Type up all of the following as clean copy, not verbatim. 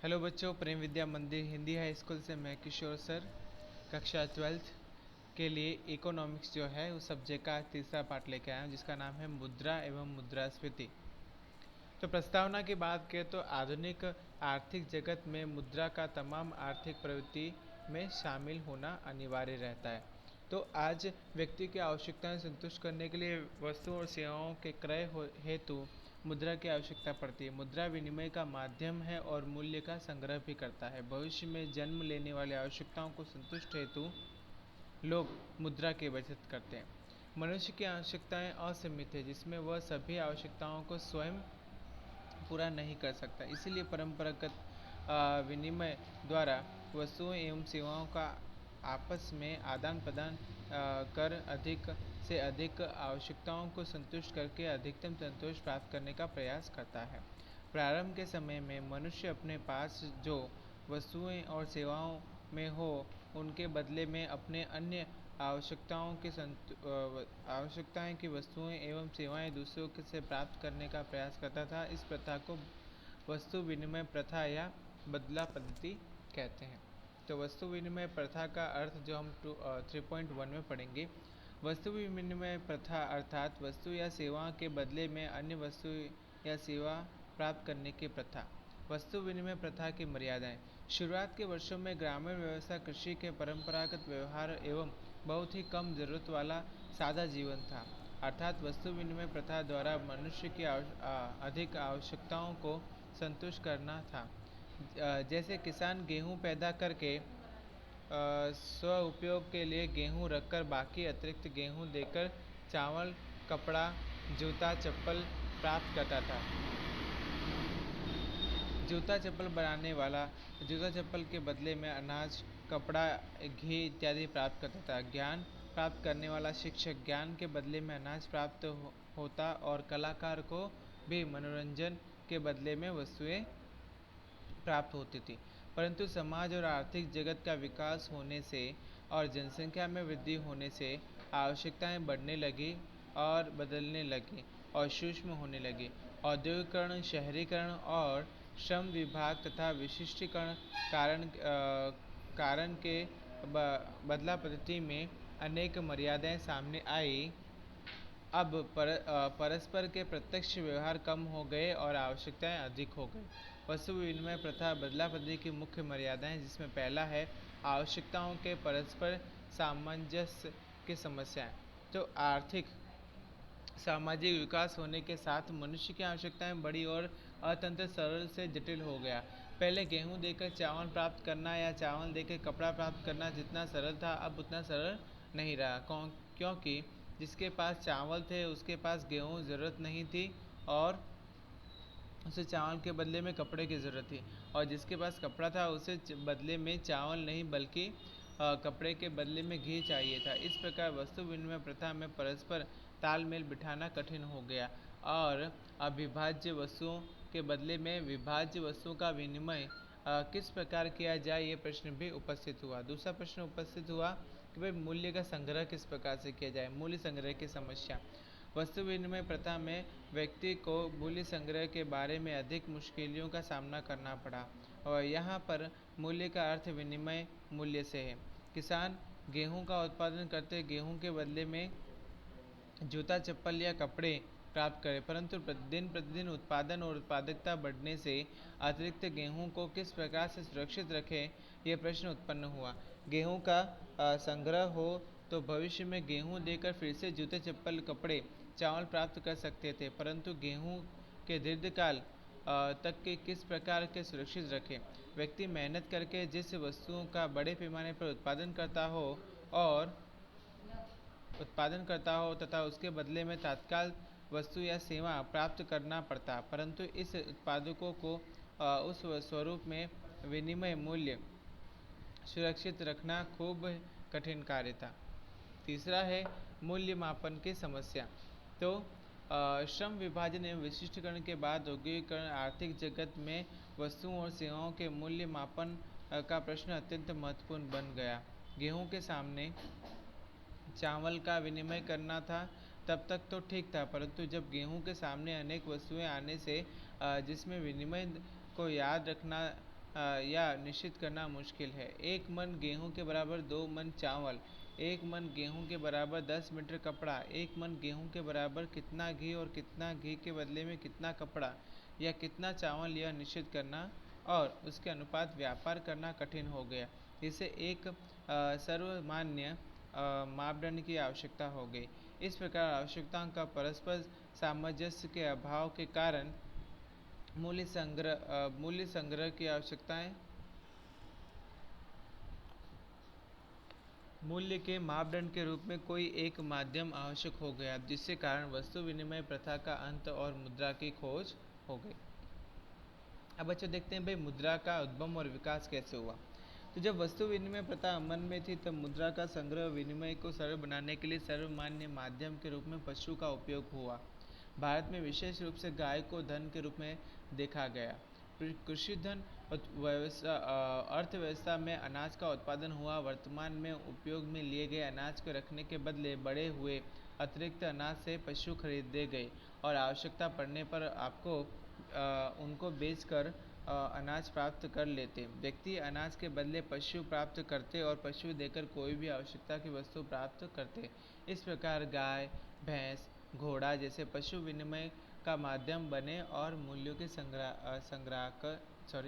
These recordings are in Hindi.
हेलो बच्चों, प्रेम विद्या मंदिर हिंदी हाई स्कूल से मैं किशोर सर कक्षा 12th के लिए इकोनॉमिक्स जो है उस सब्जेक्ट का तीसरा पार्ट लेके आया हूँ, जिसका नाम है मुद्रा एवं मुद्रास्फीति। तो प्रस्तावना की बात करें तो आधुनिक आर्थिक जगत में मुद्रा का तमाम आर्थिक प्रवृत्ति में शामिल होना अनिवार्य रहता है। तो आज व्यक्ति की आवश्यकताएं संतुष्ट करने के लिए वस्तुओं और सेवाओं के क्रय हेतु मुद्रा की आवश्यकता पड़ती है। मुद्रा विनिमय का माध्यम है और मूल्य का संग्रह भी करता है। भविष्य में जन्म लेने वाली आवश्यकताओं को संतुष्ट हेतु लोग मुद्रा की बचत करते हैं। मनुष्य की आवश्यकताएं असीमित है, जिसमें वह सभी आवश्यकताओं को स्वयं पूरा नहीं कर सकता। इसीलिए परंपरागत विनिमय द्वारा वस्तुओं एवं सेवाओं का आपस में आदान प्रदान कर अधिक से अधिक आवश्यकताओं को संतुष्ट करके अधिकतम संतोष प्राप्त करने का प्रयास करता है। प्रारंभ के समय में मनुष्य अपने पास जो वस्तुएं और सेवाओं में हो उनके बदले में अपने अन्य आवश्यकताएं की वस्तुएं एवं सेवाएं दूसरों से प्राप्त करने का प्रयास करता था। इस प्रथा को वस्तु विनिमय प्रथा या बदला पद्धति कहते हैं। तो वस्तु विनिमय प्रथा का अर्थ जो हम 3.1 में पढ़ेंगे। वस्तु विनिमय प्रथा अर्थात वस्तु या सेवा के बदले में अन्य वस्तु या सेवा प्राप्त करने की प्रथा। वस्तु विनिमय प्रथा की मर्यादाएं। शुरुआत के वर्षों में ग्रामीण व्यवस्था कृषि के परंपरागत व्यवहार एवं बहुत ही कम जरूरत वाला सादा जीवन था, अर्थात वस्तु विनिमय प्रथा द्वारा मनुष्य की अधिक आवश्यकताओं को संतुष्ट करना था। जैसे किसान गेहूं पैदा करके स्व उपयोग के लिए गेहूं रखकर बाकी अतिरिक्त गेहूं देकर चावल, कपड़ा, जूता चप्पल प्राप्त करता था। जूता चप्पल बनाने वाला जूता चप्पल के बदले में अनाज, कपड़ा, घी इत्यादि प्राप्त करता था। ज्ञान प्राप्त करने वाला शिक्षक ज्ञान के बदले में अनाज प्राप्त होता और कलाकार को भी मनोरंजन के बदले में वस्तुएं प्राप्त होती थी। परंतु समाज और आर्थिक जगत का विकास होने से और जनसंख्या में वृद्धि होने से आवश्यकताएं बढ़ने लगी और बदलने लगी और सूक्ष्म होने लगी। औद्योगिकरण, शहरीकरण और श्रम विभाग तथा विशिष्टीकरण कारण के बदला पद्धति में अनेक मर्यादाएं सामने आई। अब परस्पर के प्रत्यक्ष व्यवहार कम हो गए और आवश्यकताएं अधिक हो गई। वस्तु विनिमय प्रथा बदला पद्धति की मुख्य मर्यादाएं, जिसमें पहला है आवश्यकताओं के परस्पर सामंजस्य की समस्याएं। तो आर्थिक सामाजिक विकास होने के साथ मनुष्य की आवश्यकताएं बढ़ी और अतंत्र सरल से जटिल हो गया। पहले गेहूं देकर चावल प्राप्त करना या चावल देकर कपड़ा प्राप्त करना जितना सरल था, अब उतना सरल नहीं रहा, क्योंकि जिसके पास चावल थे उसके पास गेहूं ज़रूरत नहीं थी और उसे चावल के बदले में कपड़े की ज़रूरत थी, और जिसके पास कपड़ा था उसे बदले में चावल नहीं बल्कि कपड़े के बदले में घी चाहिए था। इस प्रकार वस्तु विनिमय प्रथा में परस्पर तालमेल बिठाना कठिन हो गया और अविभाज्य वस्तुओं के बदले में विभाज्य वस्तुओं का विनिमय किस प्रकार किया जाए, ये प्रश्न भी उपस्थित हुआ। दूसरा प्रश्न उपस्थित हुआ कि भाई मूल्य का संग्रह किस प्रकार से किया जाए, मूल्य संग्रह की समस्या। वस्तु विनिमय प्रथा में व्यक्ति को मूल्य संग्रह के बारे में अधिक मुश्किलों का सामना करना पड़ा और यहाँ पर मूल्य का अर्थ विनिमय मूल्य से है। किसान गेहूं का उत्पादन करते गेहूं के बदले में जूता चप्पल या कपड़े प्राप्त करें, परंतु दिन प्रतिदिन उत्पादन और उत्पादकता बढ़ने से अतिरिक्त गेहूं को किस प्रकार से सुरक्षित रखें, यह प्रश्न उत्पन्न हुआ। गेहूं का संग्रह हो तो भविष्य में गेहूं देकर फिर से जूते चप्पल, कपड़े, चावल प्राप्त कर सकते थे, परंतु गेहूं के दीर्घकाल तक के किस प्रकार के सुरक्षित रखें। व्यक्ति मेहनत करके जिस वस्तुओं का बड़े पैमाने पर उत्पादन करता हो तथा उसके बदले में तत्काल वस्तु या सेवा प्राप्त करना पड़ता, परंतु इस उत्पादकों को उस स्वरूप में विनिमय मूल्य सुरक्षित रखना खूब कठिन कार्य था। तीसरा है मूल्य मापन की समस्या। तो श्रम विभाजन एवं विशिष्टीकरण के बाद औद्योगिकरण आर्थिक जगत में वस्तुओं और सेवाओं के मूल्य मापन का प्रश्न अत्यंत महत्वपूर्ण बन गया। गेहूं के सामने चावल का विनिमय करना था तब तक तो ठीक था, परंतु जब गेहूं के सामने अनेक वस्तुएं आने से जिसमें विनिमय को याद रखना या निश्चित करना मुश्किल है। 1 मन गेहूं के बराबर 2 मन चावल, 1 मन गेहूं के बराबर 10 मीटर कपड़ा, 1 मन गेहूं के बराबर कितना घी और कितना घी के बदले में कितना कपड़ा या कितना चावल, यह निश्चित करना और उसके अनुपात व्यापार करना कठिन हो गया। इसे एक सर्वमान्य मापदंड की आवश्यकता हो गई। इस प्रकार आवश्यकताओं का परस्पर सामंजस्य के अभाव के कारण मूल्य संग्रह की आवश्यकताएं मूल्य के मापदंड के रूप में कोई एक माध्यम आवश्यक हो गया, जिसके कारण वस्तु विनिमय प्रथा का अंत और मुद्रा की खोज हो गई। अब बच्चों देखते हैं भाई मुद्रा का उद्गम और विकास कैसे हुआ। तो जब वस्तु विनिमय प्रथा अमल में थी तब मुद्रा का संग्रह विनिमय को सरल बनाने के लिए सर्वमान्य माध्यम के रूप में पशु का उपयोग हुआ। भारत में विशेष रूप से गाय को धन के रूप में देखा गया। कृषि धन अर्थव्यवस्था में अनाज का उत्पादन हुआ। वर्तमान में उपयोग में लिए गए अनाज को रखने के बदले बड़े हुए अतिरिक्त अनाज से पशु खरीदे गए और आवश्यकता पड़ने पर आपको उनको बेचकर अनाज प्राप्त कर लेते। व्यक्ति अनाज के बदले पशु प्राप्त करते और पशु देकर कोई भी आवश्यकता की वस्तु प्राप्त करते। इस प्रकार गाय, भैंस, घोड़ा जैसे पशु विनिमय का माध्यम बने और मूल्यों के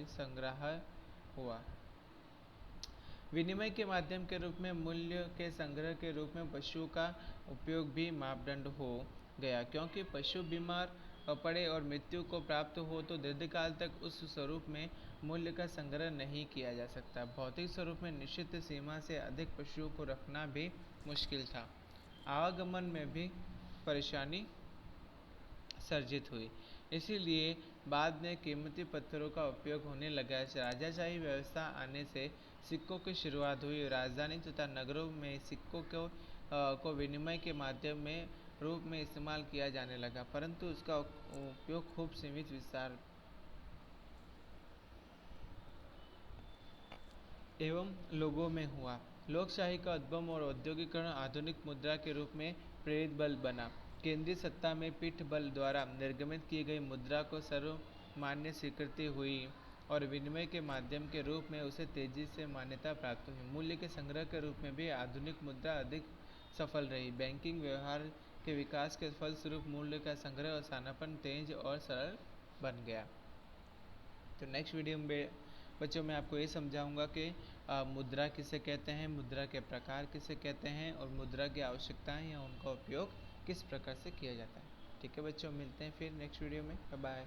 संग्रह हुआ। विनिमय के माध्यम के रूप में मूल्य के संग्रह के रूप में पशुओं का उपयोग भी मापदंड हो गया, क्योंकि पशु बीमार पड़े और मृत्यु को प्राप्त हो तो दीर्घकाल तक उस स्वरूप में मूल्य का संग्रह नहीं किया जा सकता। भौतिक स्वरूप में निश्चित सीमा से अधिक पशुओं को रखना भी मुश्किल था। आवागमन में भी परेशानी सर्जित हुई। इसीलिए बाद में कीमती पत्थरों का उपयोग होने लगा। राजाशाही व्यवस्था आने से सिक्कों की शुरुआत हुई। राजधानी तथा नगरों में सिक्कों को विनिमय के माध्यम में रूप में इस्तेमाल किया जाने लगा, परंतु उसका उपयोग खूब सीमित विस्तार एवं लोगों में हुआ। लोकशाही का उद्गम और औद्योगिकरण आधुनिक मुद्रा के रूप में प्रेरित बल बना। केंद्रीय सत्ता में पीठ बल द्वारा निर्गमित की गई मुद्रा को सर्वमान्य स्वीकृति हुई और विनिमय के माध्यम के रूप में उसे तेजी से मान्यता प्राप्त हुई। मूल्य के संग्रह के रूप में भी आधुनिक मुद्रा अधिक सफल रही। बैंकिंग व्यवहार के विकास के फलस्वरूप मूल्य का संग्रह और स्थानापन्न तेज और सरल बन गया। तो नेक्स्ट वीडियो में बच्चों मैं आपको ये समझाऊंगा कि मुद्रा किसे कहते हैं, मुद्रा के प्रकार किसे कहते हैं और मुद्रा की आवश्यकताएं या उनका उपयोग किस प्रकार से किया जाता है। ठीक है बच्चों, मिलते हैं फिर नेक्स्ट वीडियो में। Bye bye.